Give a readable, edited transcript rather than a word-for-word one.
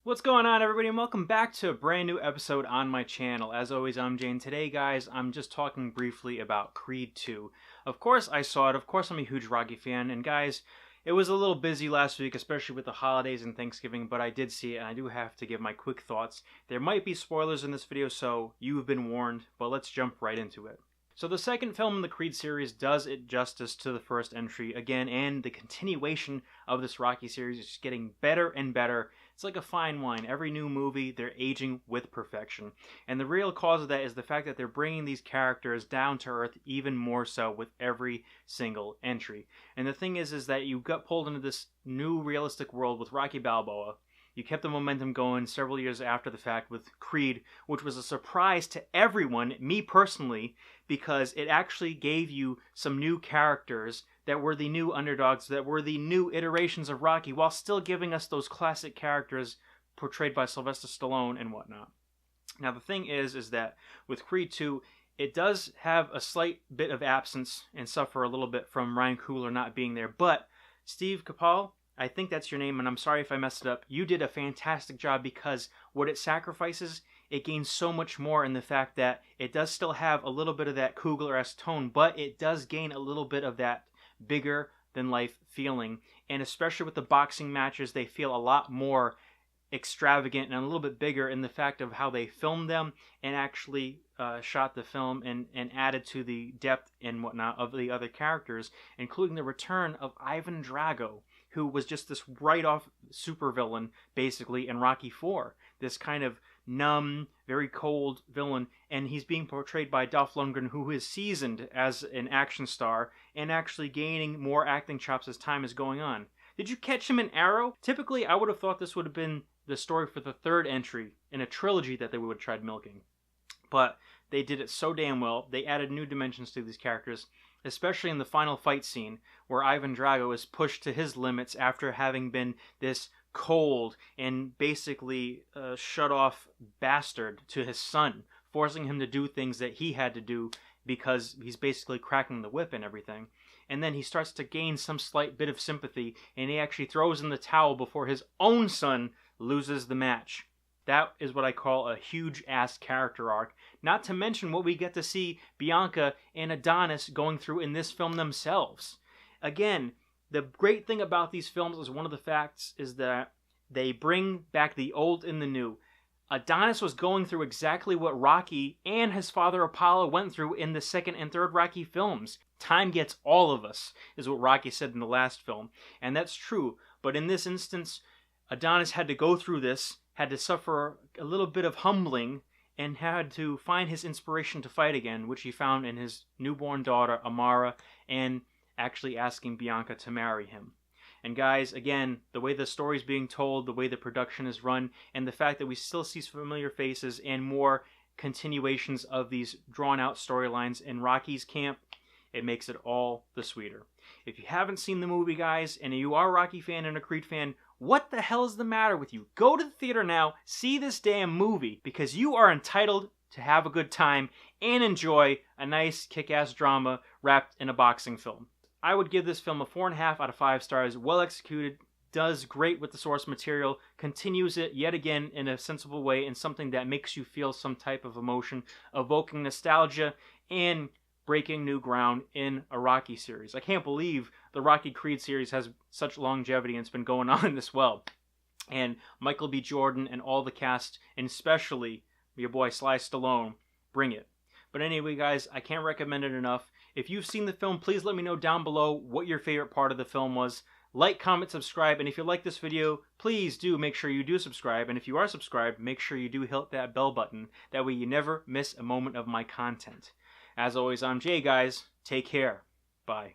What's going on, everybody, and welcome back to a brand new episode on my channel. As always, I'm Jane. Today, guys, I'm just talking briefly about Creed 2. Of course, I saw it. Of course, I'm a huge Rocky fan. And guys, it was a little busy last week, especially with the holidays and Thanksgiving, but I did see it, and I do have to give my quick thoughts. There might be spoilers in this video, so you've been warned, but let's jump right into it. So the second film in the Creed series does it justice to the first entry again, and the continuation of this Rocky series is just getting better and better. It's like a fine wine. Every new movie, they're aging with perfection. And the real cause of that is the fact that they're bringing these characters down to earth even more so with every single entry. And the thing is that you got pulled into this new realistic world with Rocky Balboa. You kept the momentum going several years after the fact with Creed, which was a surprise to everyone, me personally, because it actually gave you some new characters that were the new underdogs, that were the new iterations of Rocky, while still giving us those classic characters portrayed by Sylvester Stallone and whatnot. Now, the thing is that with Creed 2, it does have a slight bit of absence and suffer a little bit from Ryan Coogler not being there, but Steve Carell, I think that's your name, and I'm sorry if I messed it up. You did a fantastic job, because what it sacrifices, it gains so much more in the fact that it does still have a little bit of that Coogler-esque tone, but it does gain a little bit of that bigger than life feeling. And especially with the boxing matches, they feel a lot more extravagant and a little bit bigger in the fact of how they filmed them and actually shot the film and added to the depth and whatnot of the other characters, including the return of Ivan Drago, who was just this write-off supervillain, basically, in Rocky IV. This kind of numb, very cold villain, and he's being portrayed by Dolph Lundgren, who is seasoned as an action star and actually gaining more acting chops as time is going on. Did you catch him in Arrow? Typically, I would have thought this would have been the story for the third entry in a trilogy that they would have tried milking. But they did it so damn well. They added new dimensions to these characters, especially in the final fight scene where Ivan Drago is pushed to his limits after having been this cold and basically shut off bastard to his son, forcing him to do things that he had to do because he's basically cracking the whip and everything. And then he starts to gain some slight bit of sympathy, and he actually throws in the towel before his own son loses the match. That is what I call a huge-ass character arc. Not to mention what we get to see Bianca and Adonis going through in this film themselves. Again, the great thing about these films is one of the facts is that they bring back the old and the new. Adonis was going through exactly what Rocky and his father Apollo went through in the second and third Rocky films. Time gets all of us, is what Rocky said in the last film. And that's true. But in this instance, Adonis had to go through this, had to suffer a little bit of humbling, and had to find his inspiration to fight again, which he found in his newborn daughter, Amara, and actually asking Bianca to marry him. And guys, again, the way the story's being told, the way the production is run, and the fact that we still see familiar faces and more continuations of these drawn-out storylines in Rocky's camp, it makes it all the sweeter. If you haven't seen the movie, guys, and you are a Rocky fan and a Creed fan, what the hell is the matter with you? Go to the theater now, see this damn movie, because you are entitled to have a good time and enjoy a nice kick-ass drama wrapped in a boxing film. I would give this film a 4.5 out of 5 stars. Well executed, does great with the source material, continues it yet again in a sensible way, and something that makes you feel some type of emotion, evoking nostalgia and breaking new ground in a Rocky series. I can't believe the Rocky Creed series has such longevity and it's been going on this well. And Michael B. Jordan and all the cast, and especially your boy Sly Stallone, bring it. But anyway, guys, I can't recommend it enough. If you've seen the film, please let me know down below what your favorite part of the film was. Like, comment, subscribe, and if you like this video, please do make sure you do subscribe. And if you are subscribed, make sure you do hit that bell button. That way you never miss a moment of my content. As always, I'm Jay, guys. Take care. Bye.